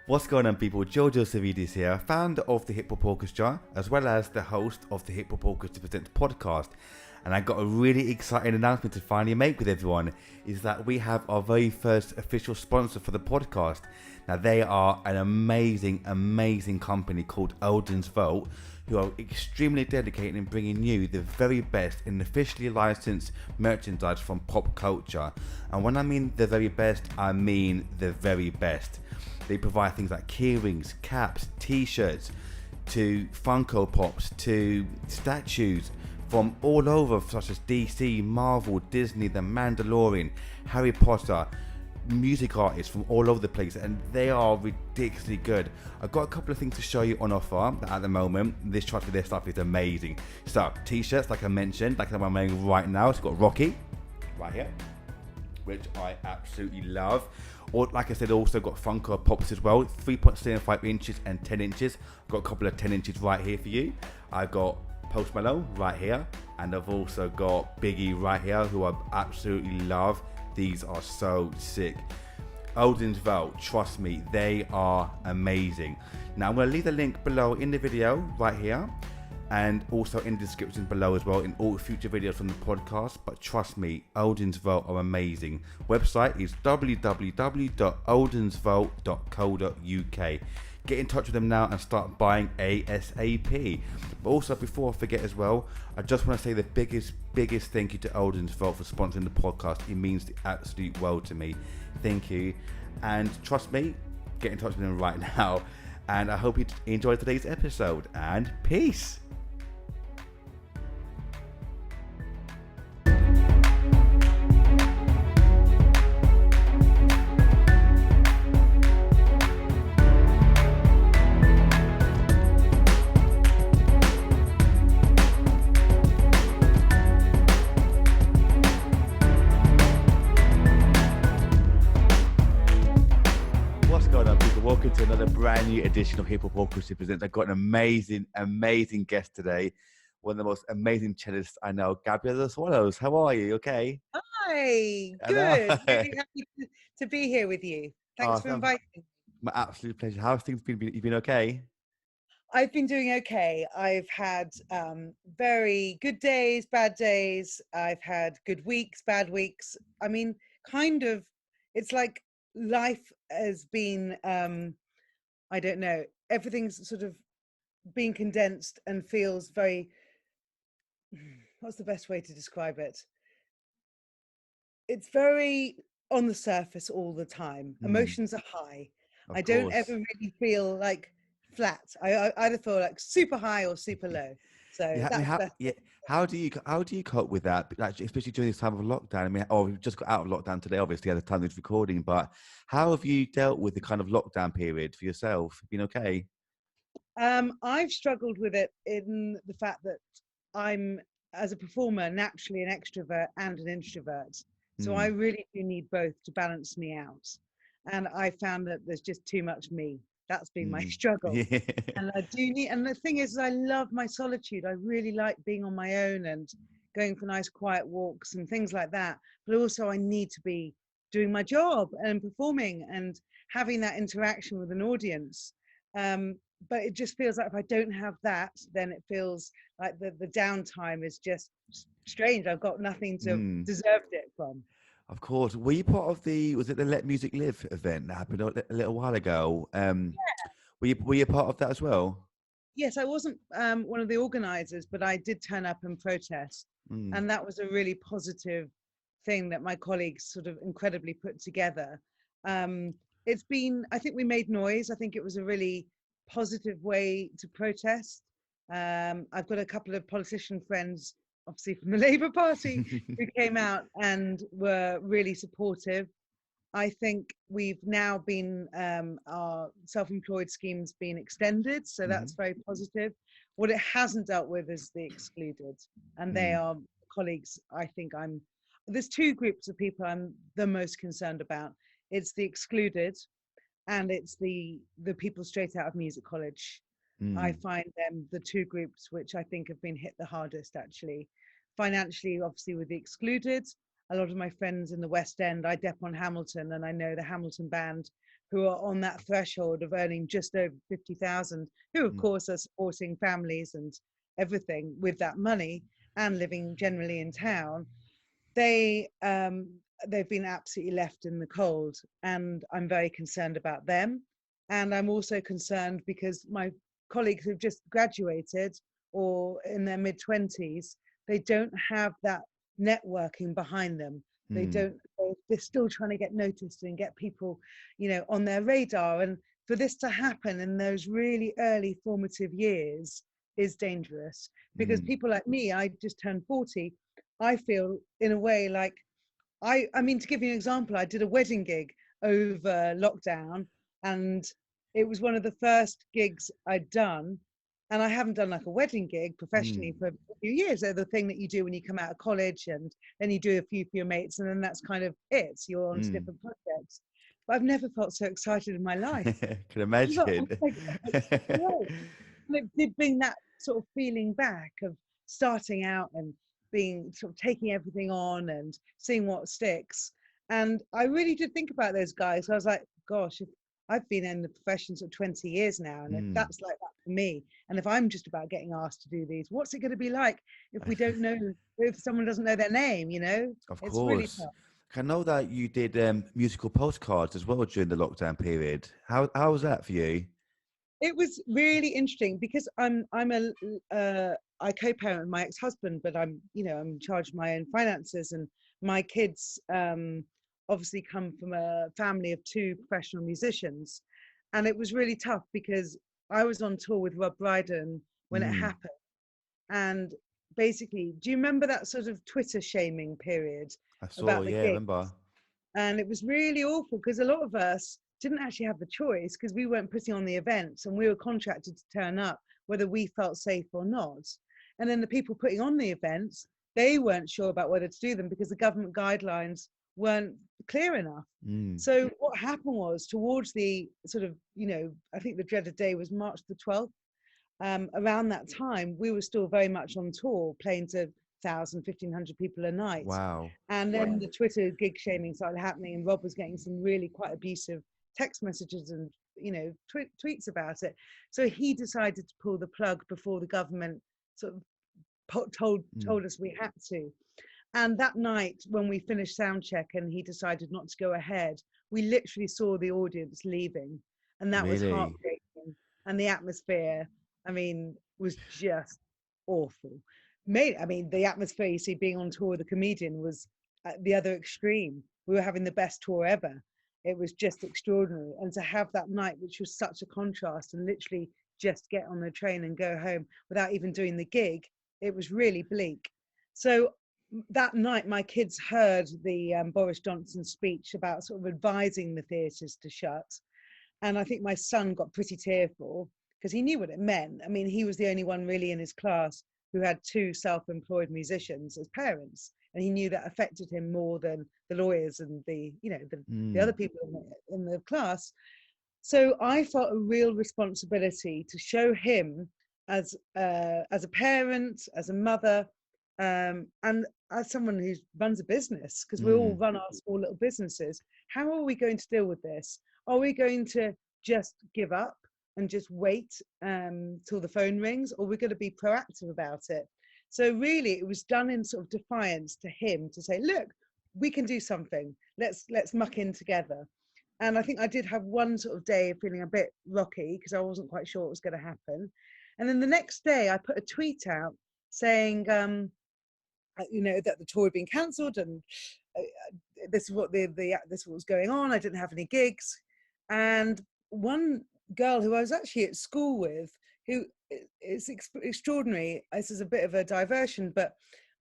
What's going on, people? Georgio Savvides here, founder of the Hip Hop Orchestra, as well as the host of the Hip Hop Orchestra Presents podcast. And I got a really exciting announcement to finally make with everyone, is that we have our very first official sponsor for the podcast. Now, they are an amazing company called Odin's Vote, who are extremely dedicated in bringing you the very best in officially licensed merchandise from pop culture. And when I mean the very best, I mean the very best. They provide things like keyrings, caps, t-shirts, to Funko Pops, to statues from all over, such as DC, Marvel, Disney, The Mandalorian, Harry Potter, music artists from all over the place, and they are ridiculously good. I've got a couple of things to show you on offer at the moment. This trust me, their stuff is amazing. So, t-shirts, like I mentioned, like the one I'm wearing right now. It's got Rocky right here, which I absolutely love. Or, like I said, also got Funko Pops as well, 3.75 inches and 10 inches. I've got a couple of 10 inches right here for you. I've got Post Malone right here, and I've also got Biggie right here, who I absolutely love. These are so sick. Odin's Vote, trust me, they are amazing. Now, I'm going to leave the link below in the video right here, and also in the description below as well in all future videos from the podcast. But trust me, Odin's Vote are amazing. Website is www.odinsvote.co.uk. Get in touch with them now and start buying ASAP. But also, before I forget as well, I just want to say the biggest thank you to Odin's Vote for sponsoring the podcast. It means the absolute world to me. Thank you. And trust me, get in touch with them right now. And I hope you enjoyed today's episode. And peace. Welcome to another brand new edition of Hip Hop Orchestra Presents. I've got an amazing guest today. One of the most amazing cellists I know, Gabriellas Swallow. How are you? Okay? Hi, good. Really happy to be here with you. Thanks for inviting me. My absolute pleasure. How's things been? You been okay? I've been doing okay. I've had very good days, bad days. I've had good weeks, bad weeks. I mean, kind of, it's like life has been, I don't know, everything's sort of being condensed and feels very, what's the best way to describe it? It's very on the surface all the time. Emotions are high. Of I don't course. ever really feel like flat. I either feel like super high or super low. So Yeah, I mean, how do you cope with that? Like, especially during this time of lockdown. I mean, we've just got out of lockdown today, obviously, at the time of this recording. But how have you dealt with the kind of lockdown period for yourself? Been okay? I've struggled with it in the fact that I'm, as a performer, naturally an extrovert and an introvert. So I really do need both to balance me out. And I found that there's just too much me. That's been my struggle. Yeah. And I do need, and the thing is, I love my solitude. I really like being on my own and going for nice quiet walks and things like that. But also I need to be doing my job and performing and having that interaction with an audience. But it just feels like if I don't have that, then it feels like the downtime is just strange. I've got nothing to deserve it from. Of course. Were you part of was it the Let Music Live event that happened a little while ago? Were you part of that as well? Yes, I wasn't one of the organizers, but I did turn up and protest. And that was a really positive thing that my colleagues sort of incredibly put together. It's been, I think we made noise. I think it was a really positive way to protest. I've got a couple of politician friends, obviously from the Labour Party, who came out and were really supportive. I think we've now been, our self-employed scheme's been extended, so that's very positive. What it hasn't dealt with is the excluded, and they are colleagues. I think there's two groups of people I'm the most concerned about. It's the excluded, and it's the people straight out of music college. I find them the two groups which I think have been hit the hardest, actually. Financially, obviously, with the excluded. A lot of my friends in the West End, I dep on Hamilton, and I know the Hamilton band who are on that threshold of earning just over 50,000, who of course are supporting families and everything with that money and living generally in town. They've been absolutely left in the cold, and I'm very concerned about them. And I'm also concerned because my colleagues who've just graduated or in their mid-20s, they don't have that networking behind them. They don't, they're still trying to get noticed and get people, you know, on their radar. And for this to happen in those really early formative years is dangerous, because people like me, I just turned 40, I feel in a way like, I mean, to give you an example, I did a wedding gig over lockdown, and it was one of the first gigs I'd done. And I haven't done like a wedding gig professionally for a few years. They're the thing that you do when you come out of college, and then you do a few for your mates, and then that's kind of it. So you're on to different projects. But I've never felt so excited in my life. Can imagine. Oh my God. And it did bring that sort of feeling back of starting out and being sort of taking everything on and seeing what sticks. And I really did think about those guys. I was like, gosh, if I've been in the profession for 20 years now, and if that's like that for me, and if I'm just about getting asked to do these, what's it going to be like if we don't know, if someone doesn't know their name, you know? Of It's course. really tough. I know that you did musical postcards as well during the lockdown period. How was that for you? It was really interesting because I co-parent with my ex-husband, but I'm in charge of my own finances, and my kids obviously come from a family of 2 professional musicians, and it was really tough because I was on tour with Rob Brydon when it happened. And basically, do you remember that sort of Twitter shaming period I saw, about the yeah, I gig? remember. And it was really awful because a lot of us didn't actually have the choice, because we weren't putting on the events and we were contracted to turn up whether we felt safe or not. And then the people putting on the events, they weren't sure about whether to do them because the government guidelines weren't clear enough. So what happened was, towards the sort of, I think the dreaded day was March the 12th. Around that time, we were still very much on tour, playing to 1,000, 1,500 people a night. Wow. And then the Twitter gig shaming started happening, and Rob was getting some really quite abusive text messages and tweets about it. So he decided to pull the plug before the government sort of told us we had to. And that night, when we finished sound check and he decided not to go ahead, we literally saw the audience leaving, and that was heartbreaking. And the atmosphere, I mean, was just awful. The atmosphere, you see, being on tour with a comedian was at the other extreme. We were having the best tour ever. It was just extraordinary. And to have that night, which was such a contrast, and literally just get on the train and go home without even doing the gig, it was really bleak. So that night, my kids heard the Boris Johnson speech about sort of advising the theatres to shut. And I think my son got pretty tearful because he knew what it meant. I mean, he was the only one really in his class who had 2 self-employed musicians as parents, and he knew that affected him more than the lawyers and the other people in the class. So I felt a real responsibility to show him as a parent, as a mother, and as someone who runs a business, because we all run our small little businesses. How are we going to deal with this? Are we going to just give up and just wait till the phone rings, or we're going to be proactive about it? So really, it was done in sort of defiance to him to say, look, we can do something. Let's muck in together. And I think I did have one sort of day of feeling a bit rocky because I wasn't quite sure what was going to happen. And then the next day, I put a tweet out saying, that the tour had been cancelled, and this is what this is what was going on. I didn't have any gigs, and one girl who I was actually at school with, who is extraordinary. This is a bit of a diversion, but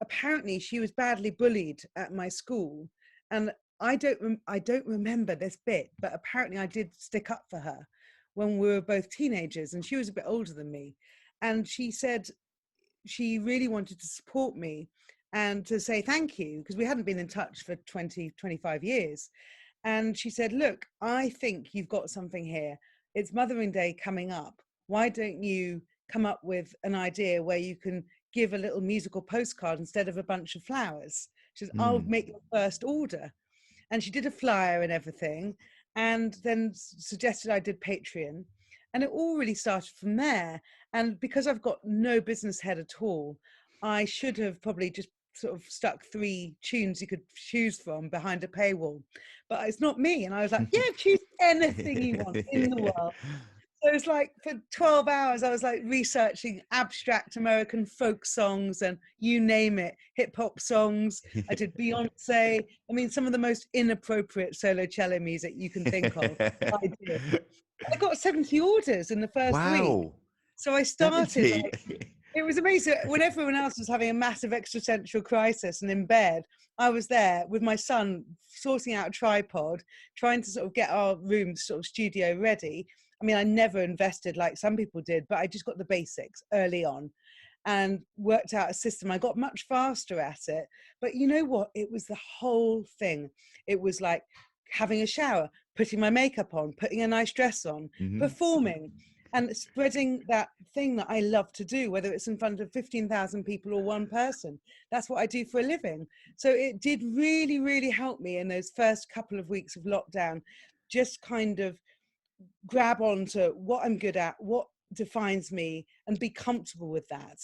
apparently she was badly bullied at my school, and I don't remember this bit, but apparently I did stick up for her when we were both teenagers, and she was a bit older than me, and she said she really wanted to support me and to say thank you, because we hadn't been in touch for 25 years. And she said, look, I think you've got something here. It's Mothering Day coming up. Why don't you come up with an idea where you can give a little musical postcard instead of a bunch of flowers? She says, I'll make your first order. And she did a flyer and everything. and then suggested I did Patreon. And it all really started from there. And because I've got no business head at all, I should have probably just sort of stuck 3 tunes you could choose from behind a paywall. But it's not me. And I was like, yeah, choose anything you want in the world. So it was like for 12 hours, I was like researching abstract American folk songs and you name it, hip hop songs. I did Beyonce. I mean, some of the most inappropriate solo cello music you can think of. I did. I got 70 orders in the first week. Wow. So I started like, it was amazing. When everyone else was having a massive existential crisis and in bed, I was there with my son sorting out a tripod, trying to sort of get our room sort of studio ready. I mean, I never invested like some people did, but I just got the basics early on and worked out a system. I got much faster at it. But you know what? It was the whole thing. It was like having a shower, putting my makeup on, putting a nice dress on, performing, and spreading that thing that I love to do, whether it's in front of 15,000 people or one person. That's what I do for a living. So it did really, really help me in those first couple of weeks of lockdown, just kind of grab onto what I'm good at, what defines me, and be comfortable with that.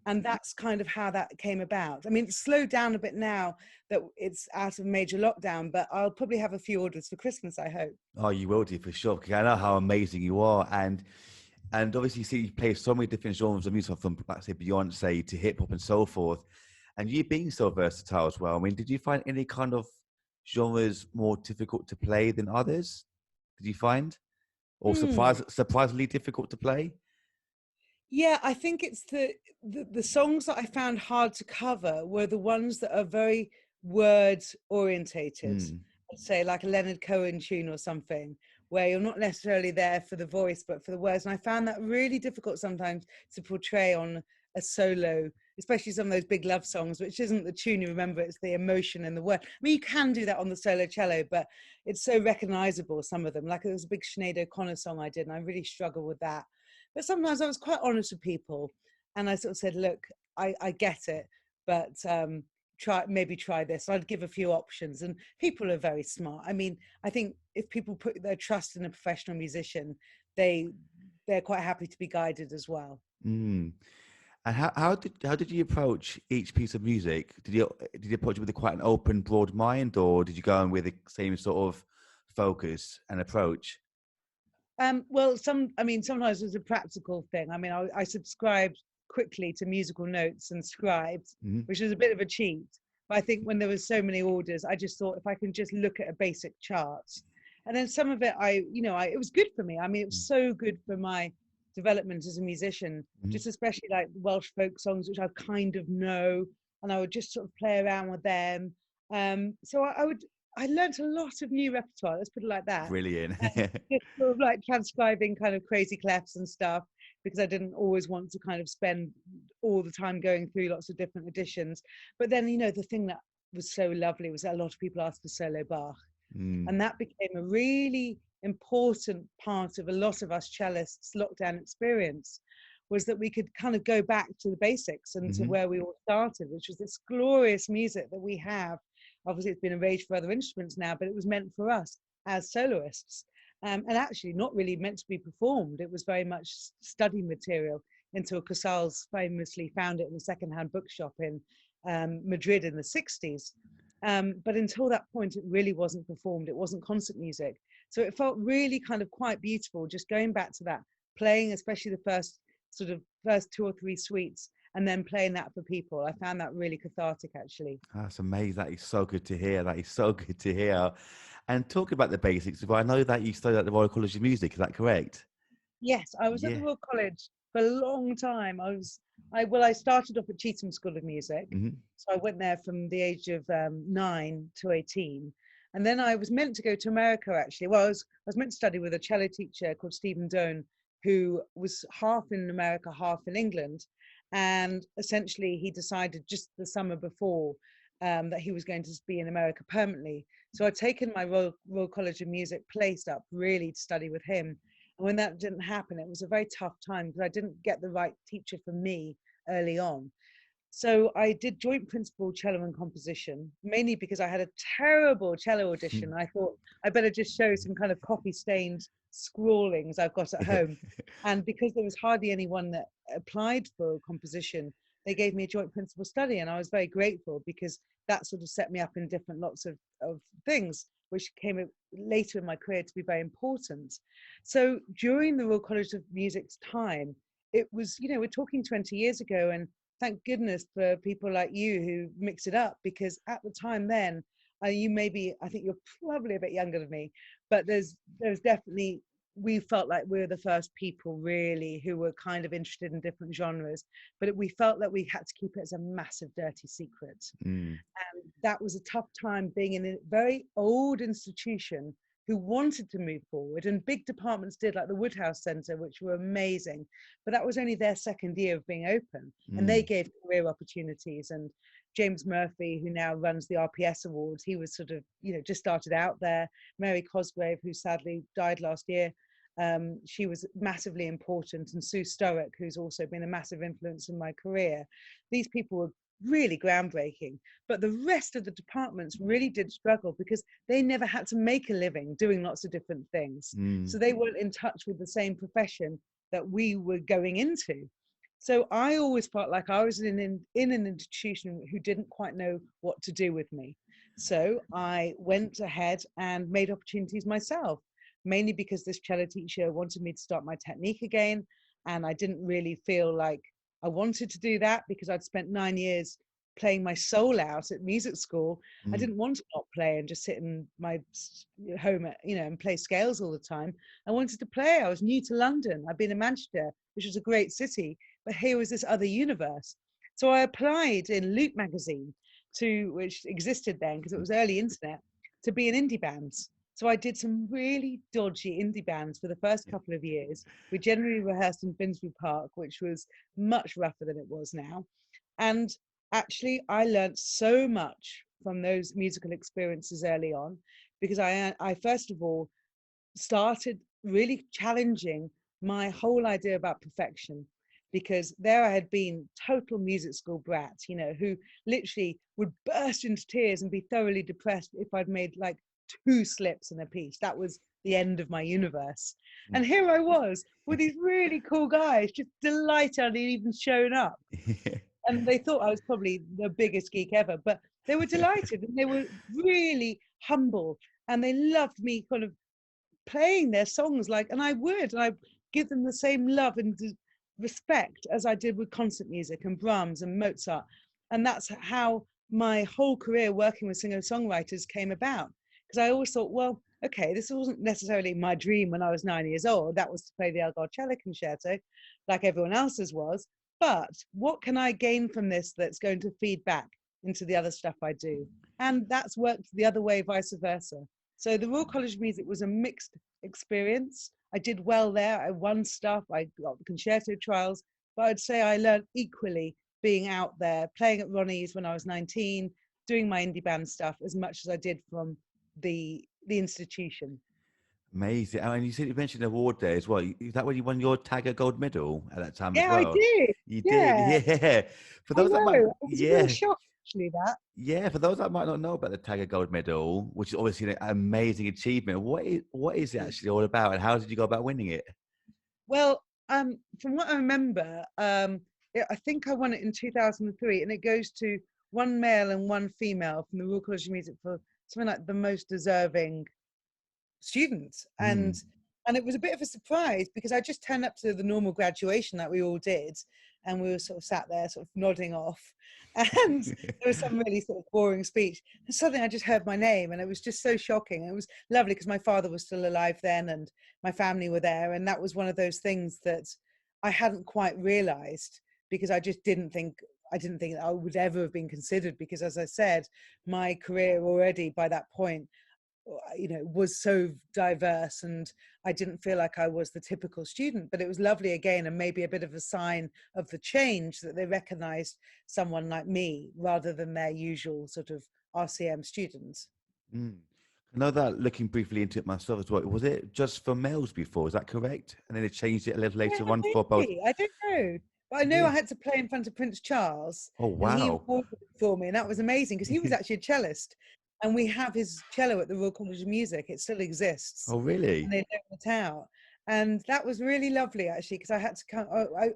And that's kind of how that came about. I mean, it's slowed down a bit now that it's out of major lockdown, but I'll probably have a few orders for Christmas, I hope. Oh, you will do for sure, because I know how amazing you are. And obviously you see you play so many different genres of music, from like say Beyonce to hip hop and so forth. And you being so versatile as well. I mean, did you find any kind of genres more difficult to play than others? Did you find? Or surprisingly difficult to play? Yeah, I think it's the songs that I found hard to cover were the ones that are very word orientated. Let's say like a Leonard Cohen tune or something, where you're not necessarily there for the voice, but for the words. And I found that really difficult sometimes to portray on a solo, especially some of those big love songs, which isn't the tune you remember, it's the emotion and the word. I mean, you can do that on the solo cello, but it's so recognizable, some of them. Like, it was a big Sinead O'Connor song I did, and I really struggled with that. But sometimes I was quite honest with people, and I sort of said, look, I get it, but try this. I'd give a few options, and people are very smart. I mean, I think if people put their trust in a professional musician, they're quite happy to be guided as well. And how did you approach each piece of music? Did you approach it with quite an open, broad mind, or did you go in with the same sort of focus and approach? Well, sometimes it was a practical thing. I mean, I subscribed quickly to musical notes and scribed, which is a bit of a cheat. But I think when there was so many orders, I just thought if I can just look at a basic chart, and then some of it, it was good for me. I mean, it was so good for my development as a musician, just especially like Welsh folk songs, which I kind of know, and I would just sort of play around with them. So I learned a lot of new repertoire, let's put it like that. Brilliant. Just sort of like transcribing kind of crazy clefs and stuff, because I didn't always want to kind of spend all the time going through lots of different editions. But then, the thing that was so lovely was that a lot of people asked for solo Bach. And that became a really important part of a lot of us cellists' lockdown experience, was that we could kind of go back to the basics and to where we all started, which was this glorious music that we have. Obviously, it's been arranged for other instruments now, but it was meant for us as soloists, and actually not really meant to be performed. It was very much study material until Casals famously found it in a secondhand bookshop in Madrid in the 60s. But until that point, it really wasn't performed. It wasn't concert music. So it felt really kind of quite beautiful, just going back to that, playing especially the first 2 or 3 suites, and then playing that for people. I found that really cathartic, actually. That's amazing. That is so good to hear. That is so good to hear. And talking about the basics, I know that you studied at the Royal College of Music. Is that correct? Yes, I was at the Royal College for a long time. I started off at Cheetham School of Music. So I went there from the age of 9 to 18. And then I was meant to go to America, actually. Well, I was meant to study with a cello teacher called Stephen Doane, who was half in America, half in England. And essentially, he decided just the summer before that he was going to be in America permanently. So I'd taken my Royal College of Music place up really to study with him. And when that didn't happen, it was a very tough time because I didn't get the right teacher for me early on. So I did joint principal cello and composition, mainly because I had a terrible cello audition. I thought I better just show some kind of coffee-stained scrawlings I've got at home. And because there was hardly anyone that applied for composition, they gave me a joint principal study. And I was very grateful because that sort of set me up in different lots of things, which came later in my career to be very important. So during the Royal College of Music's time, it was, we're talking 20 years ago, and thank goodness for people like you who mix it up, because at the time then, you maybe, I think you're probably a bit younger than me, but there's definitely, we felt like we were the first people really who were kind of interested in different genres, but we felt that we had to keep it as a massive dirty secret. And that was a tough time being in a very old institution who wanted to move forward, and big departments did, like the Woodhouse Centre, which were amazing, but that was only their second year of being open, and they gave career opportunities. And James Murphy, who now runs the RPS Awards, he was sort of, just started out there. Mary Cosgrave, who sadly died last year, she was massively important, and Sue Sturrock, who's also been a massive influence in my career. These people were really groundbreaking, but the rest of the departments really did struggle because they never had to make a living doing lots of different things. So they weren't in touch with the same profession that we were going into. So I always felt like I was in an institution who didn't quite know what to do with me. So I went ahead and made opportunities myself, mainly because this cello teacher wanted me to start my technique again, and I didn't really feel like I wanted to do that because I'd spent 9 years playing my soul out at music school. I didn't want to not play and just sit in my home, and play scales all the time. I wanted to play. I was new to London. I'd been in Manchester, which was a great city, but here was this other universe. So I applied in Loot magazine, which existed then because it was early internet, to be in indie bands. So I did some really dodgy indie bands for the first couple of years. We generally rehearsed in Finsbury Park, which was much rougher than it was now. And actually, I learned so much from those musical experiences early on, because I first of all started really challenging my whole idea about perfection. Because there I had been total music school brat, who literally would burst into tears and be thoroughly depressed if I'd made like 2 slips in a piece. That was the end of my universe. And here I was with these really cool guys, just delighted I'd even shown up. And they thought I was probably the biggest geek ever, but they were delighted, and they were really humble, and they loved me kind of playing their songs and I'd give them the same love and respect as I did with concert music and Brahms and Mozart. And that's how my whole career working with singer-songwriters came about. Because I always thought, well, okay, this wasn't necessarily my dream when I was 9 years old. That was to play the Elgar Cello Concerto, like everyone else's was. But what can I gain from this that's going to feed back into the other stuff I do? And that's worked the other way, vice versa. So the Royal College of Music was a mixed experience. I did well there. I won stuff. I got the concerto trials. But I'd say I learned equally being out there, playing at Ronnie's when I was 19, doing my indie band stuff as much as I did from the institution. Amazing. And you mentioned the award there as well. Is that when you won your Tagore Gold Medal at that time as Yeah, I well? did. You Yeah. did, yeah. For I those that know. might, It was a real shock, actually, that. Yeah, for those that might not know about the Tagore Gold Medal, which is obviously an amazing achievement, what is it actually all about, and how did you go about winning it? Well, from what I remember, I think I won it in 2003, and it goes to 1 male and 1 female from the Royal College of Music for something like the most deserving students. And it was a bit of a surprise because I just turned up to the normal graduation that we all did, and we were sort of sat there sort of nodding off, and there was some really sort of boring speech, and suddenly I just heard my name, and it was just so shocking. It was lovely because my father was still alive then, and my family were there, and that was one of those things that I hadn't quite realized, because I just didn't think I would ever have been considered, because as I said, my career already by that point was so diverse, and I didn't feel like I was the typical student. But it was lovely again, and maybe a bit of a sign of the change, that they recognized someone like me rather than their usual sort of RCM students. I know that, looking briefly into it myself as well, was it just for males before, is that correct? And then it changed it a little later on for both? I don't know, But I know Yeah. I had to play in front of Prince Charles, Oh, and he wow. recorded it for me, and that was amazing because he was actually a cellist, and we have his cello at the Royal College of Music. It still exists, Oh, and really? they loan it out, and that was really lovely actually because I had to come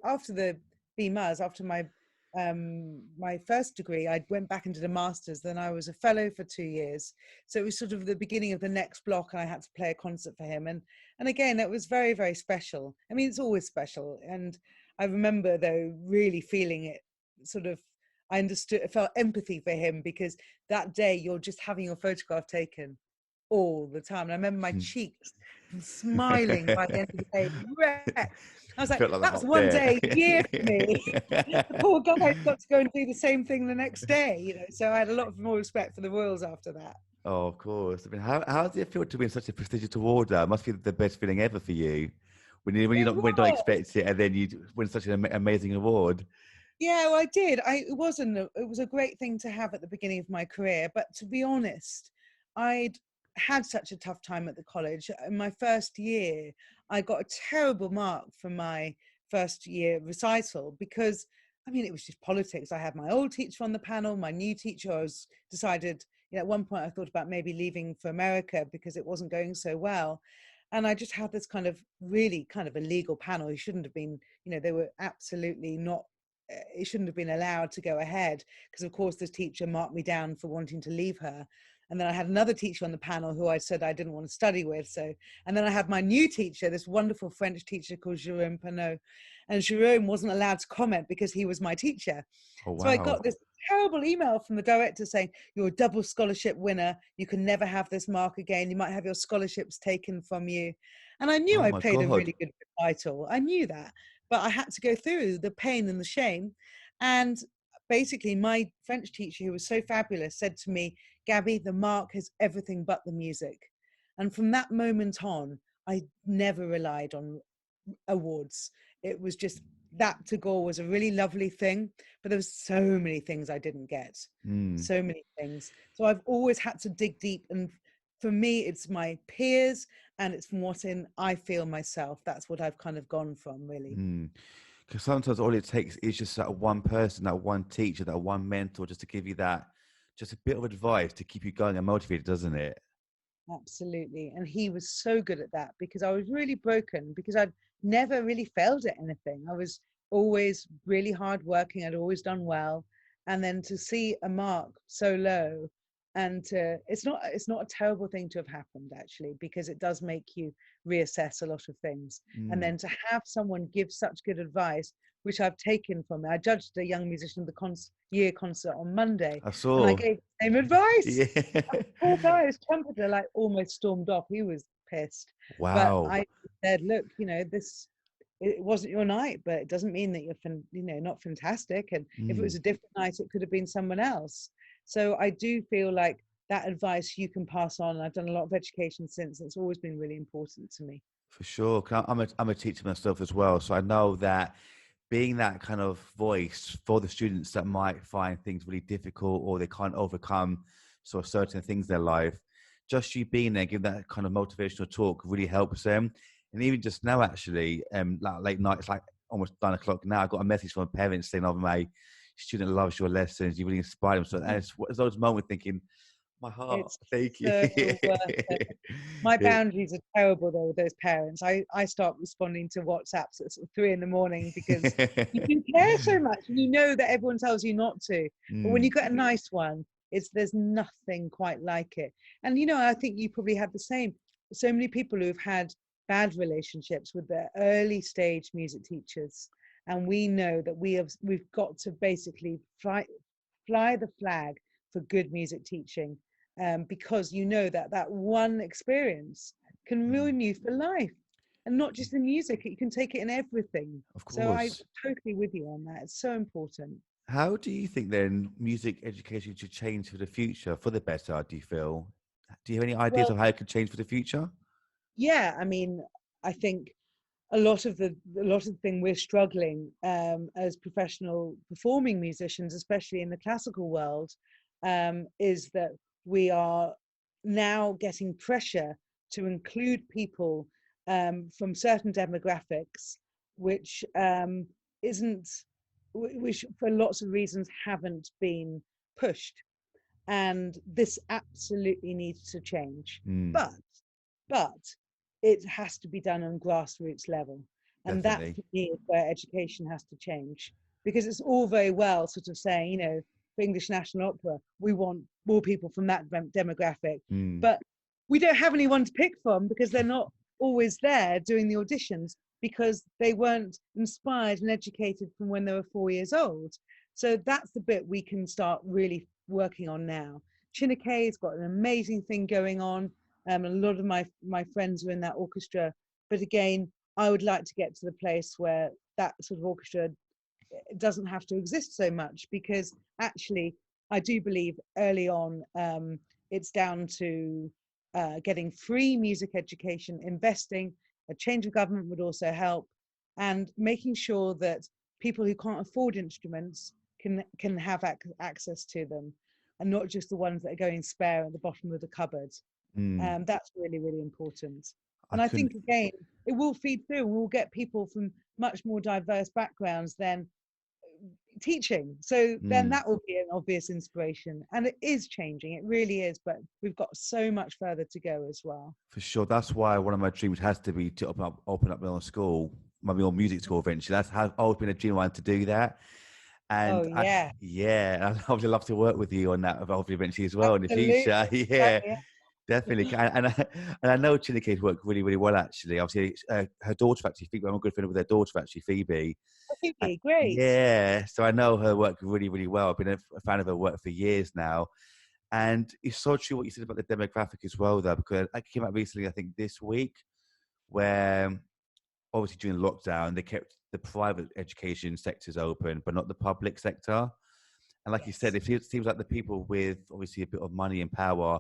after the BMUS, after my first degree. I went back into the masters. Then I was a fellow for 2 years, so it was sort of the beginning of the next block, and I had to play a concert for him, and again it was very, very special. I mean, it's always special, and I remember though really feeling it sort of. I understood, I felt empathy for him because that day you're just having your photograph taken all the time. And I remember my cheeks from smiling by the end of the day. Wrecked. I was like, Felt like the that's hot one bear. day a year for me. The poor guy's got to go and do the same thing the next day, you know. So I had a lot more respect for the Royals after that. Oh, of course. I mean, how does it feel to win such a prestigious award? It must be the best feeling ever for you It when you don't was. expect it, and then you win such an amazing award. Yeah, well, I did. It was a great thing to have at the beginning of my career. But to be honest, I'd had such a tough time at the college. In my first year, I got a terrible mark for my first year recital because, I mean, it was just politics. I had my old teacher on the panel, my new teacher. I was decided, you know, at one point I thought about maybe leaving for America because it wasn't going so well. And I just had this kind of really kind of illegal panel who shouldn't have been, you know, they were absolutely not, it shouldn't have been allowed to go ahead because of course this teacher marked me down for wanting to leave her. And then I had another teacher on the panel who I said I didn't want to study with. So, and then I had my new teacher, this wonderful French teacher called Jerome Panot, and Jerome wasn't allowed to comment because he was my teacher. Oh, So I wow. got this terrible email from the director saying, you're a double scholarship winner. You can never have this mark again. You might have your scholarships taken from you. And I knew Oh I my played a God. really good recital. I knew that, but I had to go through the pain and the shame. And basically my French teacher, who was so fabulous, said to me, Gabby, the mark has everything but the music. And from that moment on, I never relied on awards. It was just that Tagore was a really lovely thing, but there was so many things I didn't get, Mm, so many things. So I've always had to dig deep, and for me, it's my peers and it's from what in I feel myself. That's what I've kind of gone from, really. mm. Because sometimes all it takes is just that one person, that one teacher, that one mentor, just to give you that, just a bit of advice to keep you going and motivated, doesn't it? Absolutely. And he was so good at that because I was really broken because I'd never really failed at anything. I was always really hard working. I'd always done well. And then to see a mark so low and it's not a terrible thing to have happened actually, because it does make you reassess a lot of things. And Mm. then to have someone give such good advice, which I've taken from it. I judged a young musician at the year concert on Monday I and I saw. gave the same advice. Yeah. Poor guy, his trumpeter like almost stormed off. He was pissed. But Wow. I said, look, you know, this it wasn't your night, but it doesn't mean that you know, not fantastic. And if it was Mm. a different night, it could have been someone else. So I do feel like that advice you can pass on. I've done a lot of education since. It's always been really important to me. For sure. 'Cause I'm a teacher myself as well, so I know that being that kind of voice for the students that might find things really difficult or they can't overcome sort of certain things in their life, just you being there, giving that kind of motivational talk really helps them. And even just now, actually, like late night, it's like almost 9 o'clock now. I got a message from a parent saying, "Oh, my student loves your lessons. You really inspire them." So, and it's those moments thinking, "My heart, It's thank you." so worth it. My It- boundaries are terrible though with those parents. I start responding to WhatsApps at sort of 3 in the morning because you do care so much and you know that everyone tells you not to. But when Mm, you get a nice one, there's nothing quite like it. And you know, I think you probably had the same. So many people who've had bad relationships with their early stage music teachers. And we know that we've got to basically fly the flag for good music teaching, because you know that that one experience can mm, ruin you for life, and not just in music. You can take it in everything. of So I course. totally with you on that. It's so important. How do you think then music education should change for the future, for the better, do you feel? Do you have any ideas Well, of how it could change for the future? yeah, I mean, I think a lot of the thing we're struggling, as professional performing musicians, especially in the classical world, is that we are now getting pressure to include people, from certain demographics, which isn't, which for lots of reasons haven't been pushed. And this absolutely needs to change. But it has to be done on grassroots level. And that Definitely. for me is where education has to change. Because it's all very well sort of saying, you know, for English National Opera, we want more people from that demographic. But we don't have anyone to pick from because they're not always there doing the auditions because they weren't inspired and educated from when they were 4 years old. So that's the bit we can start really working on now. Chinike's got an amazing thing going on. A lot of my friends are in that orchestra. But again, I would like to get to the place where that sort of orchestra doesn't have to exist so much, because actually I do believe early on it's down to getting free music education, investing. A change of government would also help, and making sure that people who can't afford instruments can have access to them, and not just the ones that are going spare at the bottom of the cupboard. That's really, really important. And I think, again, it will feed through. We'll get people from much more diverse backgrounds than teaching. So then that will be an obvious inspiration. And it is changing. It really is. But we've got so much further to go as well. For sure. That's why one of my dreams has to be to open up my own school, my own music school eventually. That's how I've always been a dream of mine to do that. And yeah. I'd obviously love to work with you on that eventually as well. Absolutely. In the future. Yeah. Definitely. And I know Chinike's worked really, really well, actually. Obviously, her daughter, actually, Phoebe, I'm a good friend with her daughter, actually, Phoebe. Phoebe, great. Yeah. So I know her work really, really well. I've been a fan of her work for years now. And it's so true what you said about the demographic as well, though, because I came out recently, I think this week, where obviously during lockdown, they kept the private education sectors open, but not the public sector. And like you said, it seems like the people with obviously a bit of money and power,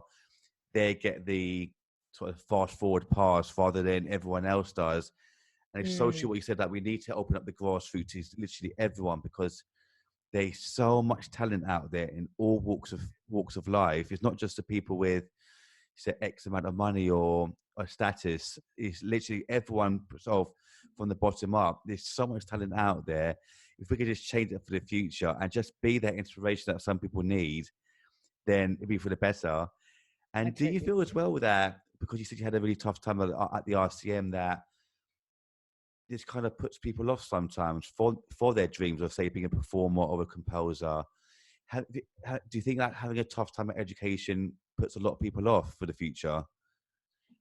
they get the sort of fast forward pass rather than everyone else does. And it's so true what you said, that we need to open up the grassroots to literally everyone, because there's so much talent out there in all walks of life. It's not just the people with, say, X amount of money or status. It's literally everyone sort of from the bottom up. There's so much talent out there. If we could just change it for the future and just be that inspiration that some people need, then it'd be for the better. And do you feel as well with that, because you said you had a really tough time at the RCM, that this kind of puts people off sometimes for their dreams of, say, being a performer or a composer? Do you think that having a tough time at education puts a lot of people off for the future?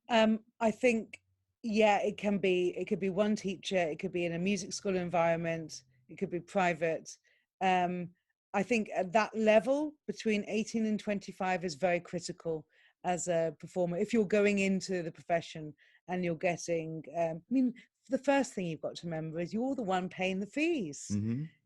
I think, yeah, it can be. It could be one teacher. It could be in a music school environment. It could be private. I think at that level, between 18 and 25 is very critical as a performer. If you're going into the profession and you're getting, I mean, the first thing you've got to remember is you're the one paying the fees.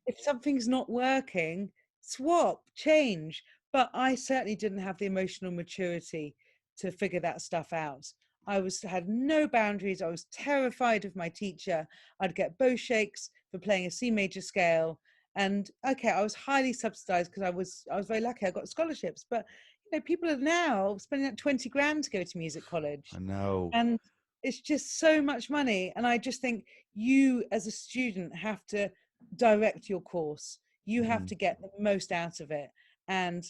If something's not working, swap, change. But I certainly didn't have the emotional maturity to figure that stuff out. I had no boundaries. I was terrified of my teacher. I'd get bow shakes for playing a C major scale. And okay, I was highly subsidized because I was very lucky. I got scholarships. But you know, people are now spending like 20 grand to go to music college. I know. And it's just so much money. And I just think you as a student have to direct your course. You have to get the most out of it and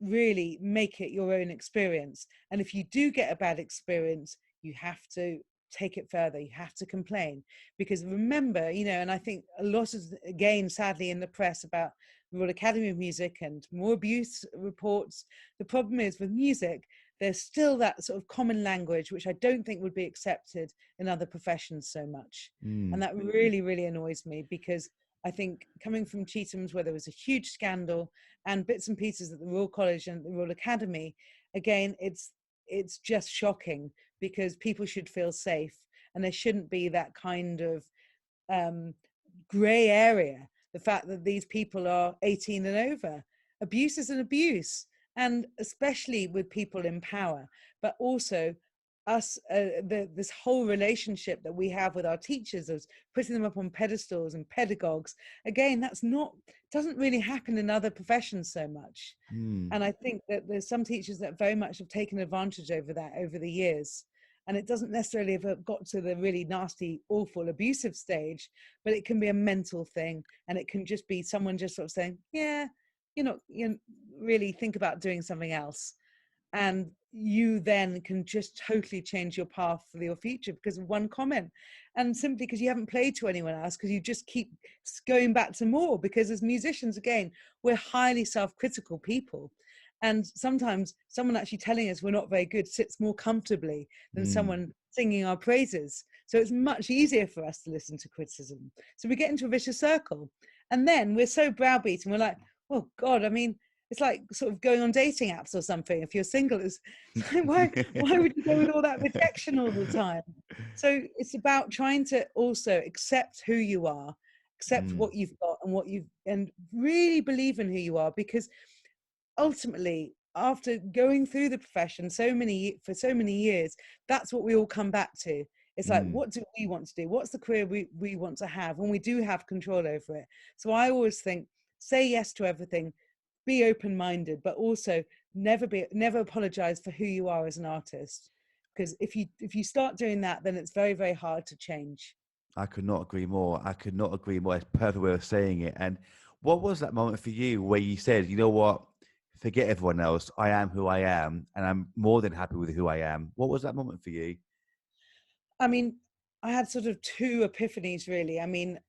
really make it your own experience. And if you do get a bad experience, you have to take it further. You have to complain, because remember, you know, and I think a lot of, again, sadly in the press about the Royal Academy of Music and more abuse reports, the problem is with music, there's still that sort of common language, which I don't think would be accepted in other professions so much. And that really, really annoys me, because I think coming from Chetham's, where there was a huge scandal, and bits and pieces at the Royal College and the Royal Academy, again, it's just shocking, because people should feel safe, and there shouldn't be that kind of grey area. The fact that these people are 18 and over, abuse is an abuse, and especially with people in power, but also us, this whole relationship that we have with our teachers, of putting them up on pedestals and pedagogues. Again, doesn't really happen in other professions so much. And I think that there's some teachers that very much have taken advantage over that over the years. And it doesn't necessarily have got to the really nasty, awful, abusive stage, but it can be a mental thing. And it can just be someone just sort of saying, yeah, you really think about doing something else. And you then can just totally change your path for your future because of one comment, and simply because you haven't played to anyone else, because you just keep going back to more. Because as musicians, again, we're highly self-critical people, and sometimes someone actually telling us we're not very good sits more comfortably than someone singing our praises. So it's much easier for us to listen to criticism. So we get into a vicious circle, and then we're so browbeaten, we're like, oh God, I mean, it's like sort of going on dating apps or something. If you're single, it's like, why would you go with all that rejection all the time? So it's about trying to also accept who you are, accept what you've got and really believe in who you are. Because ultimately, after going through the profession for so many years, that's what we all come back to. It's like, what do we want to do? What's the career we want to have when we do have control over it? So I always think, say yes to everything, be open-minded, but also never apologize for who you are as an artist. Because if you start doing that, then it's very, very hard to change. I could not agree more. I could not agree more. It's a perfect way of saying it. And what was that moment for you where you said, you know what, forget everyone else, I am who I am, and I'm more than happy with who I am? What was that moment for you? I mean, I had sort of two epiphanies, really. I mean,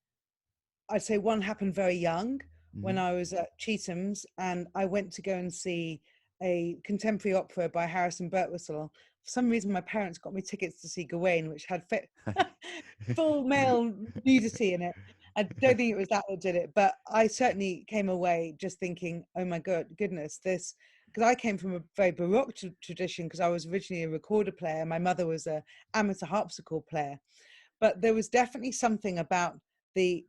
I'd say one happened very young when I was at Chetham's, and I went to go and see a contemporary opera by Harrison Birtwistle. For some reason, my parents got me tickets to see Gawain, which had full male nudity in it. I don't think it was that that did it, but I certainly came away just thinking, oh my goodness, this, because I came from a very Baroque tradition, because I was originally a recorder player. My mother was an amateur harpsichord player. But there was definitely something about the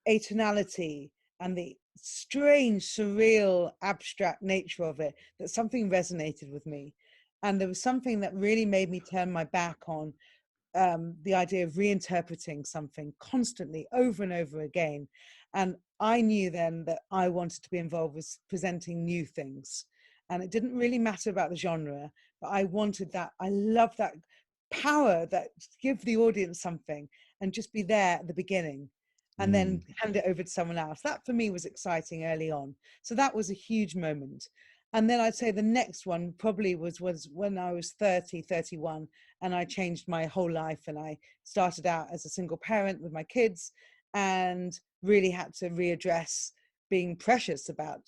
atonality and the strange, surreal, abstract nature of it, that something resonated with me. And there was something that really made me turn my back on the idea of reinterpreting something constantly over and over again. And I knew then that I wanted to be involved with presenting new things. And it didn't really matter about the genre, but I wanted that. I love that power, that give the audience something and just be there at the beginning and then hand it over to someone else. That for me was exciting early on. So that was a huge moment. And then I'd say the next one probably was when I was 30, 31, and I changed my whole life. And I started out as a single parent with my kids and really had to readdress being precious about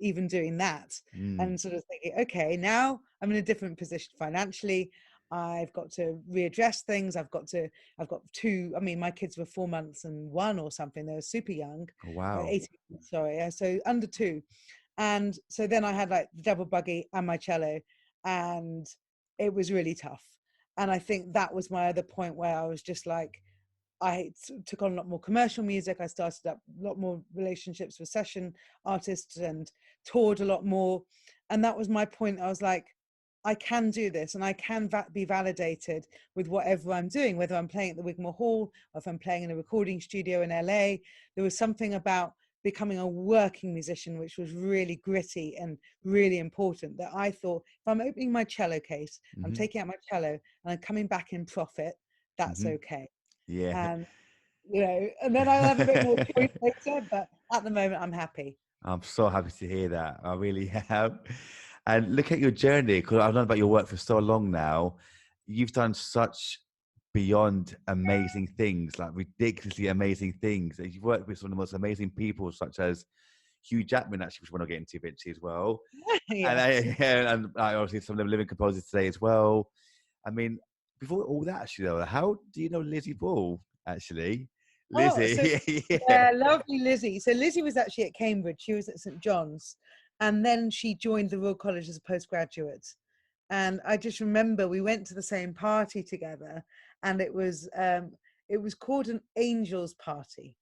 even doing that, and sort of thinking, okay, now I'm in a different position financially. I've got to readdress things. I've got two, I mean, my kids were 4 months and 1 or something. They were super young. Oh, wow. 18, sorry. So under 2. And so then I had like the double buggy and my cello, and it was really tough. And I think that was my other point where I was just like, I took on a lot more commercial music. I started up a lot more relationships with session artists and toured a lot more. And that was my point. I was like, I can do this, and I can be validated with whatever I'm doing, whether I'm playing at the Wigmore Hall or if I'm playing in a recording studio in LA. There was something about becoming a working musician which was really gritty and really important, that I thought, if I'm opening my cello case, I'm taking out my cello and I'm coming back in profit, that's okay. Yeah. And and then I'll have a bit more choice later, but at the moment I'm happy. I'm so happy to hear that. I really am. And look at your journey, because I've known about your work for so long now. You've done such beyond amazing things, like ridiculously amazing things. And you've worked with some of the most amazing people, such as Hugh Jackman, actually, which we're not getting into eventually as well. Yeah. And I obviously some of the living composers today as well. I mean, before all that, actually, though, how do you know Lizzie Ball, actually? Oh, so Lizzie, yeah, lovely Lizzie. So Lizzie was actually at Cambridge. She was at St. John's, and then she joined the Royal College as a postgraduate. And I just remember we went to the same party together, and it was called an Angels Party,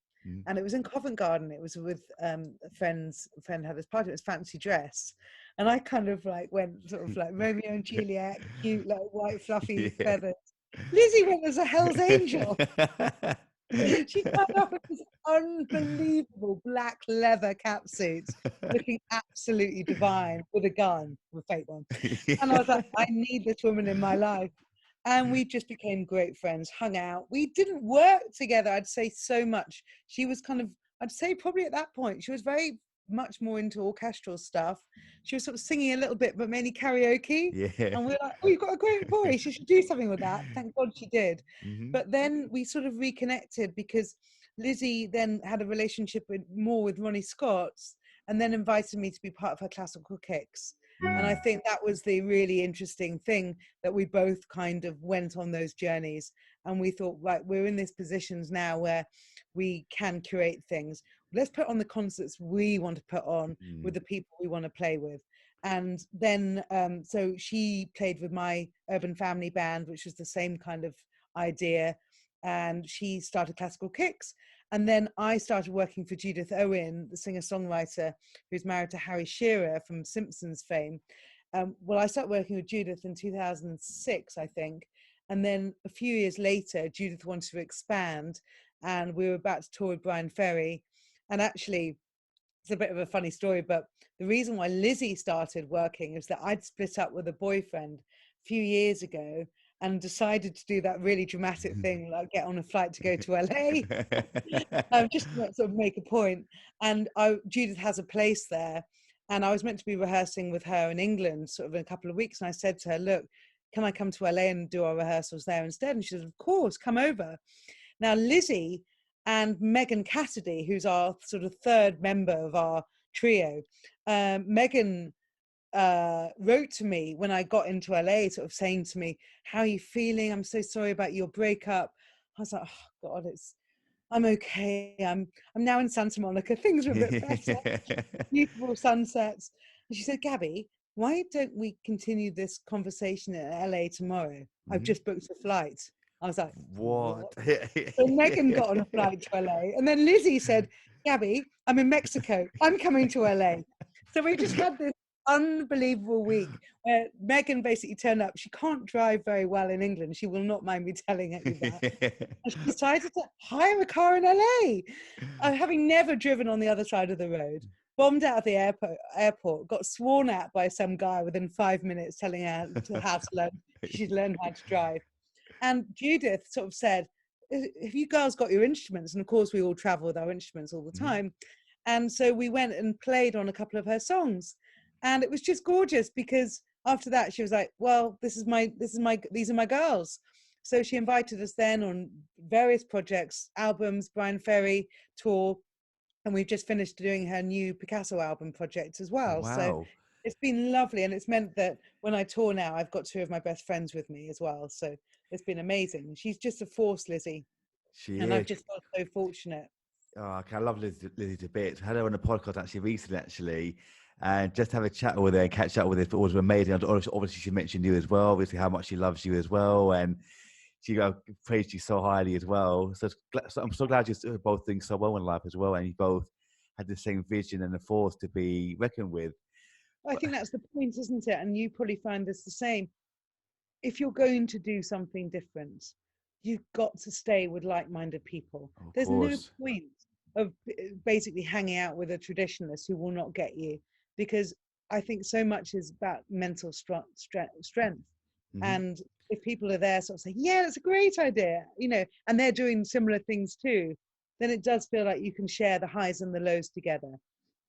and it was in Covent Garden. It was with a friend had this party. It was fancy dress, and I kind of like went sort of like Romeo and Juliet, cute, like white fluffy feathers. Lizzie went as a Hell's Angel. She turned up in this unbelievable black leather catsuit, looking absolutely divine, with a gun, with a fake one. And I was like, I need this woman in my life. And we just became great friends, hung out. We didn't work together, I'd say, so much. She was kind of, I'd say probably at that point, she was very much more into orchestral stuff. She was sort of singing a little bit, but mainly karaoke. Yeah. And we were like, oh, you've got a great voice. You should do something with that. Thank God she did. Mm-hmm. But then we sort of reconnected because Lizzie then had a relationship more with Ronnie Scotts, and then invited me to be part of her classical kicks. And I think that was the really interesting thing, that we both kind of went on those journeys, and we thought, right, we're in these positions now where we can curate things. Let's put on the concerts we want to put on with the people we want to play with. And then, so she played with my Urban Family band, which was the same kind of idea. And she started classical kicks. And then I started working for Judith Owen, the singer-songwriter who's married to Harry Shearer from Simpsons fame. Well, I started working with Judith in 2006, I think. And then a few years later, Judith wanted to expand, and we were about to tour with Brian Ferry. And actually, it's a bit of a funny story, but the reason why Lizzie started working is that I'd split up with a boyfriend a few years ago and decided to do that really dramatic thing, like get on a flight to go to LA, just to sort of make a point. And Judith has a place there, and I was meant to be rehearsing with her in England sort of in a couple of weeks. And I said to her, look, can I come to LA and do our rehearsals there instead? And she said, of course, come over. Now, Lizzie and Megan Cassidy, who's our sort of third member of our trio, Megan wrote to me when I got into LA, sort of saying to me, how are you feeling? I'm so sorry about your breakup. I was like, oh God, I'm okay. I'm now in Santa Monica. Things are a bit better. Beautiful sunsets. And she said, Gabby, why don't we continue this conversation in LA tomorrow? I've just booked a flight. I was like, what? So Megan got on a flight to LA. And then Lizzie said, Gabby, I'm in Mexico. I'm coming to LA. So we just had this unbelievable week where Megan basically turned up. She can't drive very well in England. She will not mind me telling you that. And she decided to hire a car in LA, having never driven on the other side of the road. Bombed out of the airport, got sworn at by some guy within 5 minutes, telling her how to learn. She'd learned how to drive. And Judith sort of said, have you girls got your instruments? And of course, we all travel with our instruments all the time. And so we went and played on a couple of her songs. And it was just gorgeous, because after that, she was like, well, these are my girls. So she invited us then on various projects, albums, Brian Ferry tour. And we've just finished doing her new Picasso album project as well. Wow. So it's been lovely. And it's meant that when I tour now, I've got two of my best friends with me as well. So it's been amazing. She's just a force, Lizzie. I've just felt so fortunate. Oh, okay. I love Lizzie to bits. I had her on a podcast actually recently, and just have a chat with her and catch up with her. It was amazing. Obviously, she mentioned you as well, obviously how much she loves you as well. And she praised you so highly as well. So I'm so glad you're both doing so well in life as well. And you both had the same vision and the force to be reckoned with. I think that's the point, isn't it? And you probably find this the same. If you're going to do something different, you've got to stay with like-minded people. There's no point of basically hanging out with a traditionalist who will not get you, because I think so much is about mental strength. And if people are there sort of saying, yeah, that's a great idea, and they're doing similar things too, then it does feel like you can share the highs and the lows together.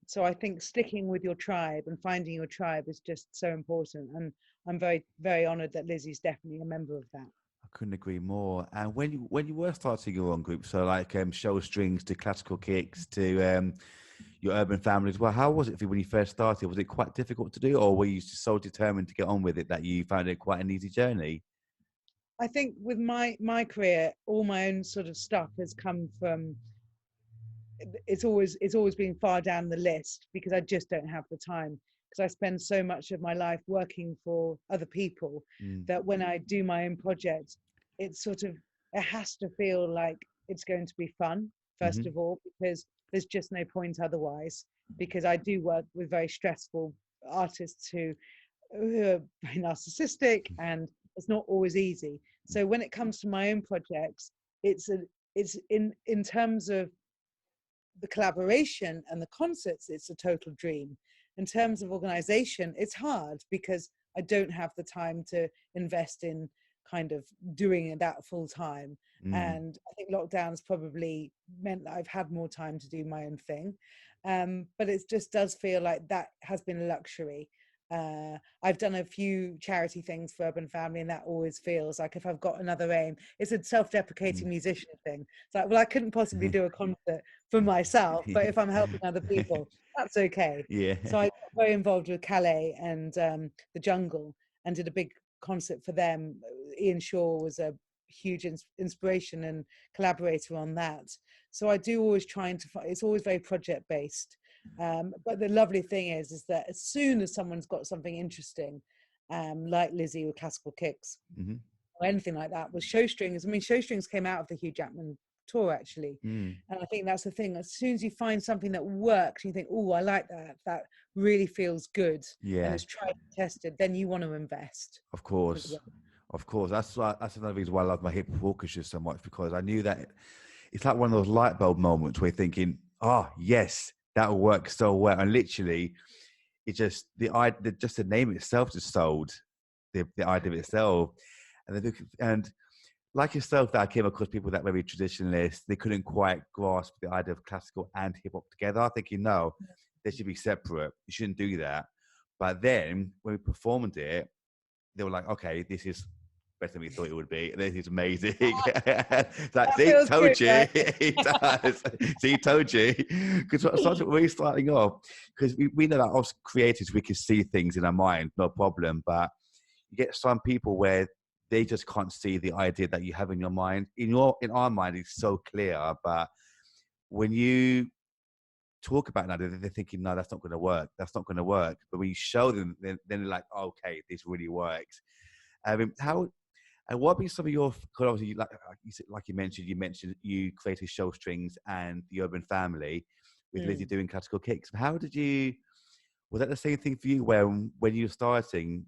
So I think sticking with your tribe and finding your tribe is just so important. And I'm very, very honored that Lizzie's definitely a member of that. I couldn't agree more. And when you were starting your own group, so like Showstrings to Classical Kicks to your Urban Family as well, how was it for you when you first started? Was it quite difficult to do, or were you just so determined to get on with it that you found it quite an easy journey? I think with my career, all my own sort of stuff has come from, it's always been far down the list, because I just don't have the time, because I spend so much of my life working for other people that when I do my own project, it has to feel like it's going to be fun, first of all, because there's just no point otherwise, because I do work with very stressful artists who are very narcissistic, and it's not always easy. So when it comes to my own projects, it's in terms of the collaboration and the concerts, it's a total dream. In terms of organization, it's hard, because I don't have the time to invest in kind of doing that full time. And I think lockdown's probably meant that I've had more time to do my own thing. But it just does feel like that has been a luxury. I've done a few charity things for Urban Family, and that always feels like if I've got another aim, it's a self-deprecating musician thing. It's like, well, I couldn't possibly do a concert for myself, but if I'm helping other people, that's okay. Yeah. So I got very involved with Calais and the Jungle, and did a big concert for them. Ian Shaw was a huge inspiration and collaborator on that. So I do always trying to find, it's always very project based. But the lovely thing is that as soon as someone's got something interesting, like Lizzie with Classical Kicks, or anything like that, with Showstrings. I mean, Showstrings came out of the Hugh Jackman tour, actually. And I think that's the thing. As soon as you find something that works, you think, oh, I like that. That really feels good. Yeah. And it's tried and tested. Then you want to invest. Of course. Of course. That's another reason why I love my Hip Hop Orchestra so much, because I knew that it's like one of those light bulb moments where you're thinking, oh, yes, that will work so well. And literally, it just, the name itself just sold the idea of itself. And like yourself, that I came across people that were very traditionalist. They couldn't quite grasp the idea of classical and hip hop together, thinking, no, they should be separate. You shouldn't do that. But then when we performed it, they were like, okay, this is better than we thought it would be. This is amazing. Like, see, told you. It does. See, told you. Because when we're starting off, because we know that us creators, we can see things in our mind, no problem. But you get some people where they just can't see the idea that you have in your mind. In our mind, it's so clear. But when you talk about that, they're thinking, no, that's not going to work. That's not going to work. But when you show them, then they're like, okay, this really works. And what be some of your, because obviously, like you mentioned you created Showstrings and the Urban Family with Lizzie doing Classical Kicks. How did you, was that the same thing for you where when you were starting,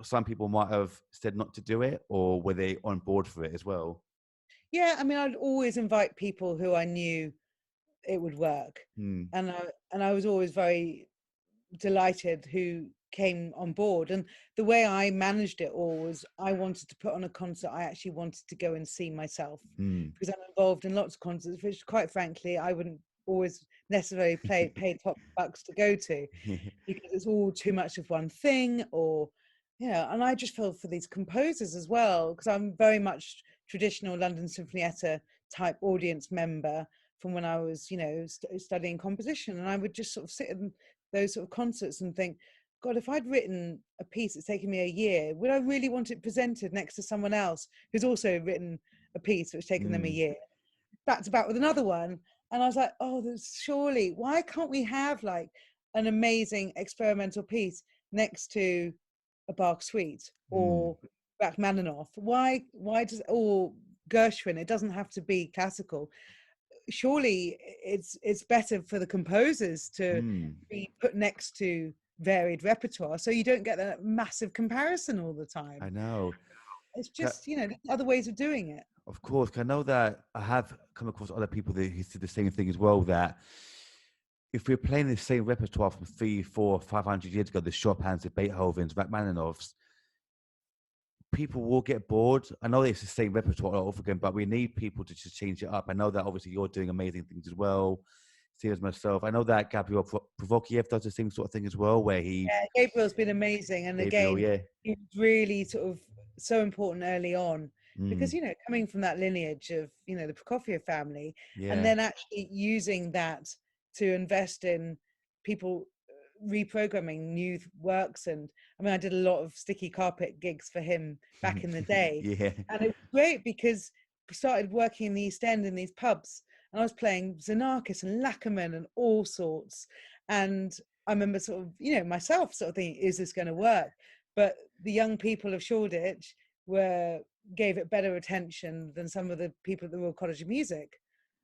some people might have said not to do it, or were they on board for it as well? Yeah, I mean, I'd always invite people who I knew it would work. And I was always very delighted who came on board. And the way I managed it all was I wanted to put on a concert I actually wanted to go and see myself, because I'm involved in lots of concerts which, quite frankly, I wouldn't always necessarily pay top bucks to go to, because it's all too much of one thing, or and I just felt for these composers as well, because I'm very much traditional London Sinfonietta type audience member from when I was studying composition, and I would just sort of sit in those sort of concerts and think, God, if I'd written a piece that's taken me a year, would I really want it presented next to someone else who's also written a piece that's taken them a year, back to back with another one? And I was like, oh, surely, why can't we have like an amazing experimental piece next to a Bach suite or Rachmaninoff? Why does, or Gershwin? It doesn't have to be classical. Surely it's better for the composers to be put next to varied repertoire, so you don't get that massive comparison all the time. I know. It's just other ways of doing it. Of course, I know that I have come across other people who said the same thing as well, that if we're playing the same repertoire from 300, 400, 500 years ago, the Chopins, the Beethovens, Rachmaninoffs, people will get bored. I know it's the same repertoire all over again, but we need people to just change it up. I know that obviously you're doing amazing things as well, same as myself. I know that Gabriel Prokofiev does the same sort of thing as well, where Gabriel's been amazing, and again, he was really sort of so important early on, because coming from that lineage of the Prokofiev family, and then actually using that to invest in people reprogramming new works. And I mean, I did a lot of sticky carpet gigs for him back in the day, and it was great because I started working in the East End in these pubs, and I was playing Xenakis and Lackerman and all sorts. And I remember sort of, myself sort of thinking, is this going to work? But the young people of Shoreditch gave it better attention than some of the people at the Royal College of Music.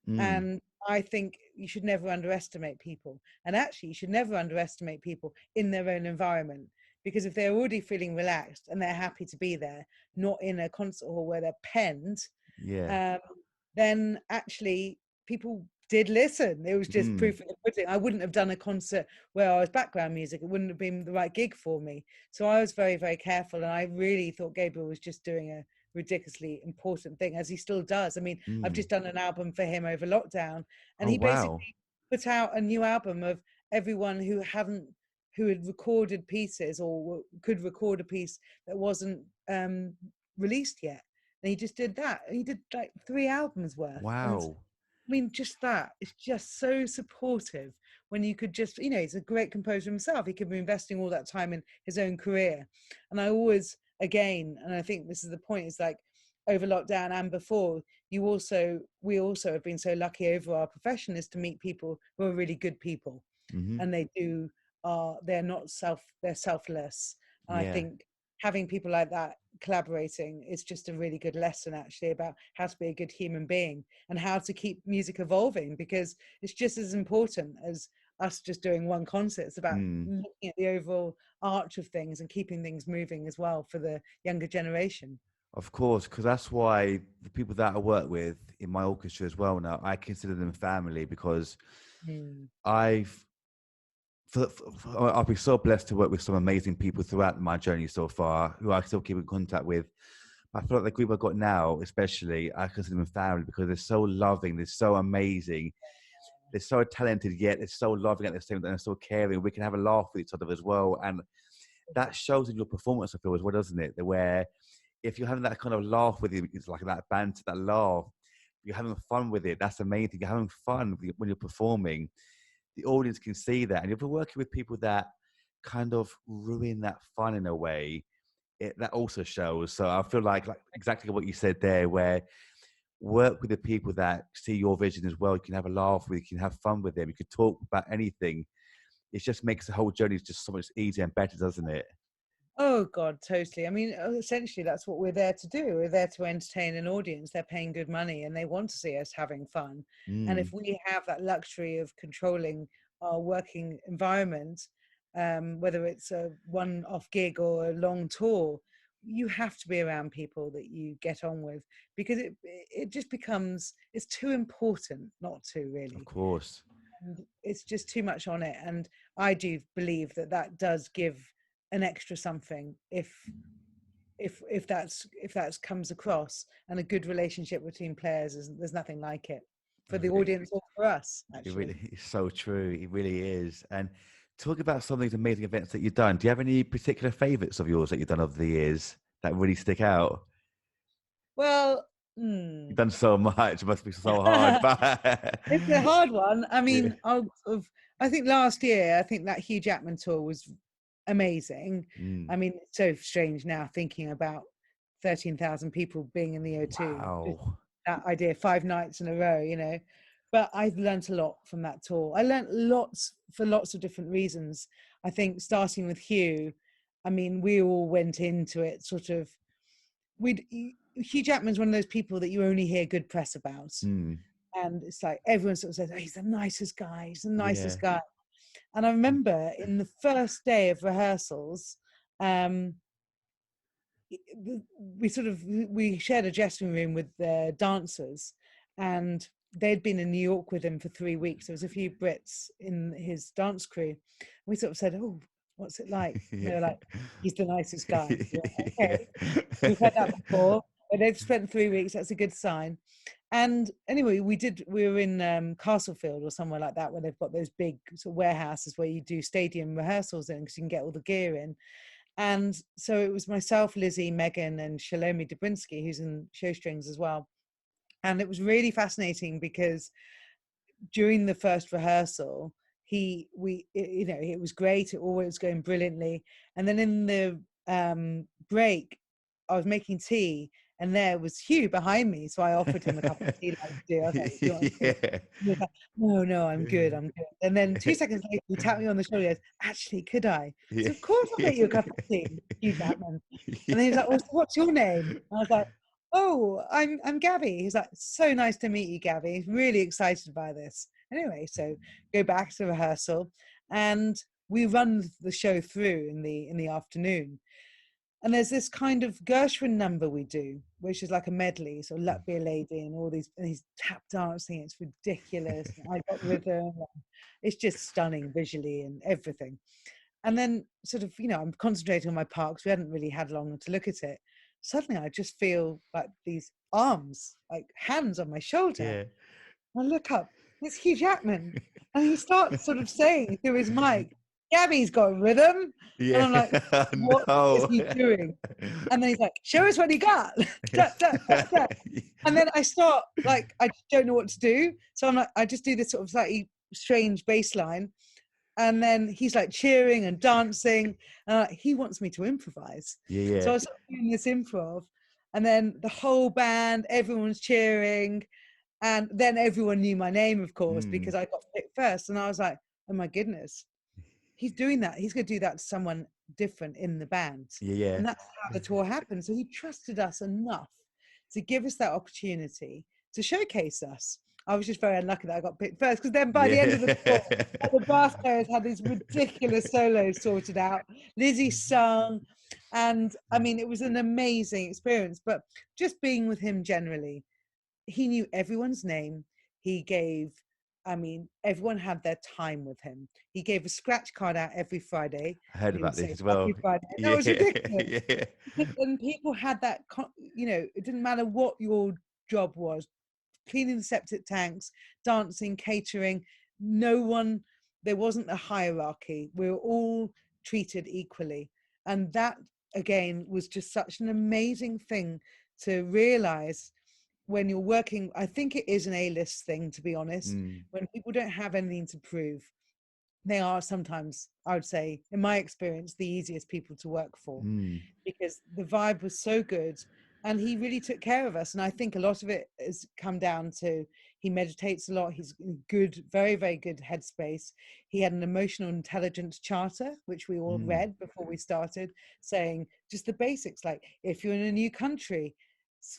And I think you should never underestimate people. And actually, you should never underestimate people in their own environment, because if they're already feeling relaxed and they're happy to be there, not in a concert hall where they're penned, then actually people did listen. It was just proof of the pudding. I wouldn't have done a concert where I was background music. It wouldn't have been the right gig for me. So I was very, very careful. And I really thought Gabriel was just doing a ridiculously important thing, as he still does. I mean, I've just done an album for him over lockdown, and he basically put out a new album of everyone who had recorded pieces or could record a piece that wasn't released yet. And he just did that. He did like 3 albums worth. And I mean, just that, it's just so supportive when you could just, he's a great composer himself. He could be investing all that time in his own career. And I always, again, and I think this is the point, is like over lockdown and before, we also have been so lucky over our profession is to meet people who are really good people. And they're selfless. And I think having people like that collaborating is just a really good lesson actually about how to be a good human being and how to keep music evolving, because it's just as important as us just doing one concert. It's about looking at the overall arch of things and keeping things moving as well for the younger generation. Of course, because that's why the people that I work with in my orchestra as well now, I consider them family, because I've been so blessed to work with some amazing people throughout my journey so far, who I still keep in contact with. I feel like the group I've got now, especially, I consider them family because they're so loving, they're so amazing, they're so talented, yet they're so loving at the same time, they're so caring. We can have a laugh with each other as well, and that shows in your performance, I feel, as well, doesn't it? Where if you're having that kind of laugh with you, it's like that banter, that laugh, you're having fun with it. That's amazing. You're having fun when you're performing. The audience can see that. And if you're working with people that kind of ruin that fun in a way, that also shows. So I feel like exactly what you said there, where work with the people that see your vision as well. You can have a laugh with, you can have fun with them. You can talk about anything. It just makes the whole journey just so much easier and better, doesn't it? Oh God, totally. I mean, essentially that's what we're there to do. We're there to entertain an audience. They're paying good money and they want to see us having fun. And if we have that luxury of controlling our working environment, whether it's a one-off gig or a long tour, you have to be around people that you get on with, because it just becomes, it's too important not to, really. Of course. And it's just too much on it. And I do believe that does give an extra something if that's comes across, and a good relationship between players there's nothing like it for the audience or for us, actually. It really is so true. It really is. And talk about some of these amazing events that you've done. Do you have any particular favorites of yours that you've done over the years that really stick out? Well, you've done so much. It must be so hard. But it's a hard one. I mean, I think last year, I think that Hugh Jackman tour was amazing. I mean, it's so strange now thinking about 13,000 people being in the O2. Wow. That idea, 5 nights in a row, but I've learned a lot from that tour. I learned lots for lots of different reasons. I think starting with Hugh, I mean, we all went into it sort of, Hugh Jackman's one of those people that you only hear good press about. And it's like everyone sort of says, oh, he's the nicest guy, guy. And I remember in the first day of rehearsals, we shared a dressing room with the dancers, and they'd been in New York with him for 3 weeks. There was a few Brits in his dance crew. We sort of said, oh, what's it like? They were like, he's the nicest guy. Like, okay, we've had that before, but they've spent 3 weeks. That's a good sign. And anyway, we were in Castlefield or somewhere like that, where they've got those big sort of warehouses where you do stadium rehearsals in, because you can get all the gear in. And so it was myself, Lizzie, Megan, and Shalomi Dobrinsky, who's in Showstrings as well. And it was really fascinating because during the first rehearsal, it was great. It always was going brilliantly. And then in the break, I was making tea, and there was Hugh behind me. So I offered him a cup of tea. He was like, no, I'm good. And then 2 seconds later, he tapped me on the shoulder. He goes, actually, could I? So of course I'll make you a cup of tea, Hugh Jackman. And then he was like, well, what's your name? And I was like, oh, I'm Gabby. He's like, so nice to meet you, Gabby. He's really excited by this. Anyway, so go back to rehearsal, and we run the show through in the afternoon. And there's this kind of Gershwin number we do, which is like a medley, so Luck Be a Lady and all these, and he's tap dancing. It's ridiculous. I got rhythm. It's just stunning visually and everything. And then sort of, you know, I'm concentrating on my part because we hadn't really had long to look at it. Suddenly I just feel like these arms, like hands on my shoulder. Yeah. I look up, it's Hugh Jackman. And he starts sort of saying through his mic, Gabby's got rhythm. Yeah. And I'm like, what is he doing? And then he's like, show us what he got. Da, da, da, da. And then I start, like, I don't know what to do. So I'm like, I just do this sort of slightly strange bass line. And then he's like cheering and dancing. He wants me to improvise. Yeah. So I was doing this improv. And then the whole band, everyone's cheering. And then everyone knew my name, of course, because I got picked first. And I was like, oh my goodness, he's doing that. He's going to do that to someone different in the band. Yeah. And that's how the tour happened. So he trusted us enough to give us that opportunity to showcase us. I was just very unlucky that I got picked first, because then by the end of the tour, the bass players had these ridiculous solos sorted out. Lizzie sung. And I mean, it was an amazing experience. But just being with him generally, he knew everyone's name. He gave, I mean, everyone had their time with him. He gave a scratch card out every Friday. I heard about this as well. That was ridiculous. Yeah. And people had that, you know, it didn't matter what your job was, cleaning the septic tanks, dancing, catering, no one, there wasn't a hierarchy. We were all treated equally. And that, again, was just such an amazing thing to realize when you're working. I think it is an A-list thing, to be honest. When people don't have anything to prove, they are sometimes, I would say, in my experience, the easiest people to work for, because the vibe was so good and he really took care of us. And I think a lot of it has come down to, he meditates a lot. He's good, very, very good headspace. He had an emotional intelligence charter, which we all read before we started, saying just the basics, like if you're in a new country,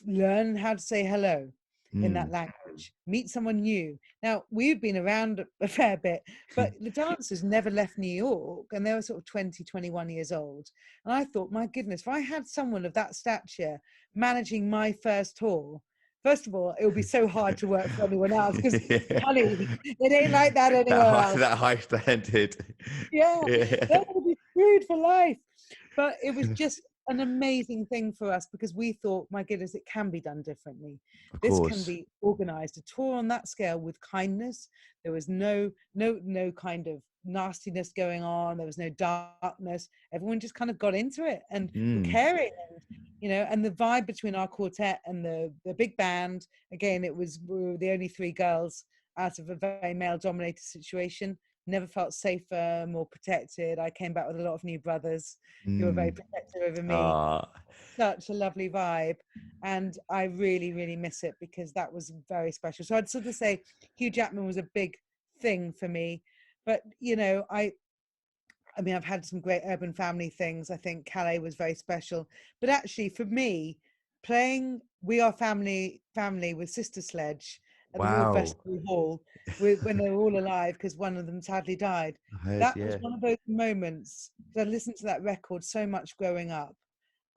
learn how to say hello in that language, meet someone new. Now, we've been around a fair bit, but the dancers never left New York, and they were sort of 20, 21 years old. And I thought, my goodness, if I had someone of that stature managing my first tour, first of all, it would be so hard to work for anyone else, because, honey, it ain't like that anywhere else. That high standard. Yeah, that would be screwed for life. But it was just an amazing thing for us, because we thought, my goodness, it can be done differently. This can be organized, a tour on that scale with kindness. There was no kind of nastiness going on. There was no darkness. Everyone just kind of got into it and were caring, and, you know, and the vibe between our quartet and the big band, again, we were the only three girls out of a very male dominated situation. Never felt safer, more protected. I came back with a lot of new brothers who were very protective over me. Such a lovely vibe. And I really, really miss it, because that was very special. So I'd sort of say Hugh Jackman was a big thing for me. But, you know, I mean, I've had some great Urban Family things. I think Calais was very special. But actually, for me, playing We Are Family with Sister Sledge at the Royal Festival Hall, when they were all alive, because one of them sadly died. That was one of those moments, because I listened to that record so much growing up.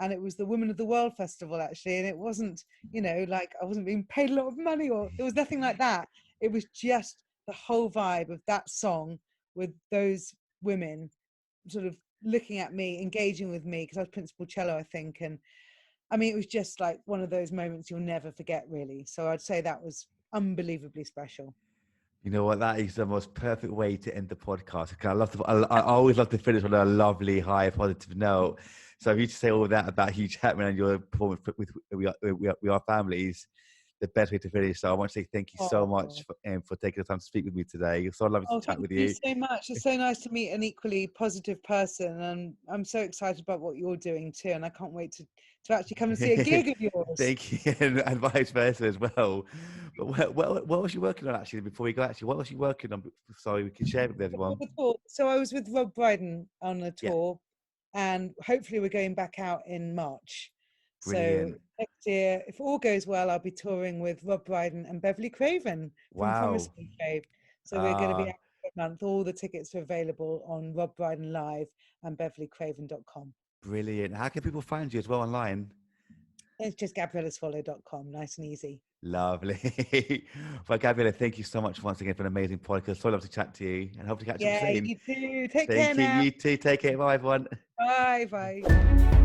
And it was the Women of the World Festival, actually. And it wasn't, you know, like I wasn't being paid a lot of money, or there was nothing like that. It was just the whole vibe of that song with those women sort of looking at me, engaging with me, because I was principal cello, I think. And I mean, it was just like one of those moments you'll never forget, really. So I'd say that was unbelievably special. You know what? That is the most perfect way to end the podcast. I always love to finish on a lovely, high, positive note. So if you just say all that about Hugh Jackman and your performance with We Are Families, the best way to finish. So I want to say thank you so much for taking the time to speak with me today. It's so lovely to chat with you. Thank you so much. It's so nice to meet an equally positive person, and I'm so excited about what you're doing too. And I can't wait to actually come and see a gig of yours. Thank you, and vice versa as well. But what was you working on actually before we go? Actually, what was you working on? So we can share it with everyone. So I was with Rob Brydon on a tour, and hopefully we're going back out in March. Brilliant. So next year, if all goes well, I'll be touring with Rob Brydon and Beverly Craven from Promise Me Babe. So we're going to be out for a month. All the tickets are available on Rob Brydon Live and beverlycraven.com. Brilliant. How can people find you as well online? It's just GabriellaSwallow.com. Nice and easy. Lovely. Well, Gabriella, thank you so much once again for an amazing podcast. So love to chat to you and hope to catch up soon. You too. Take Thank care you. now. You too. Take care. Bye, everyone. Bye.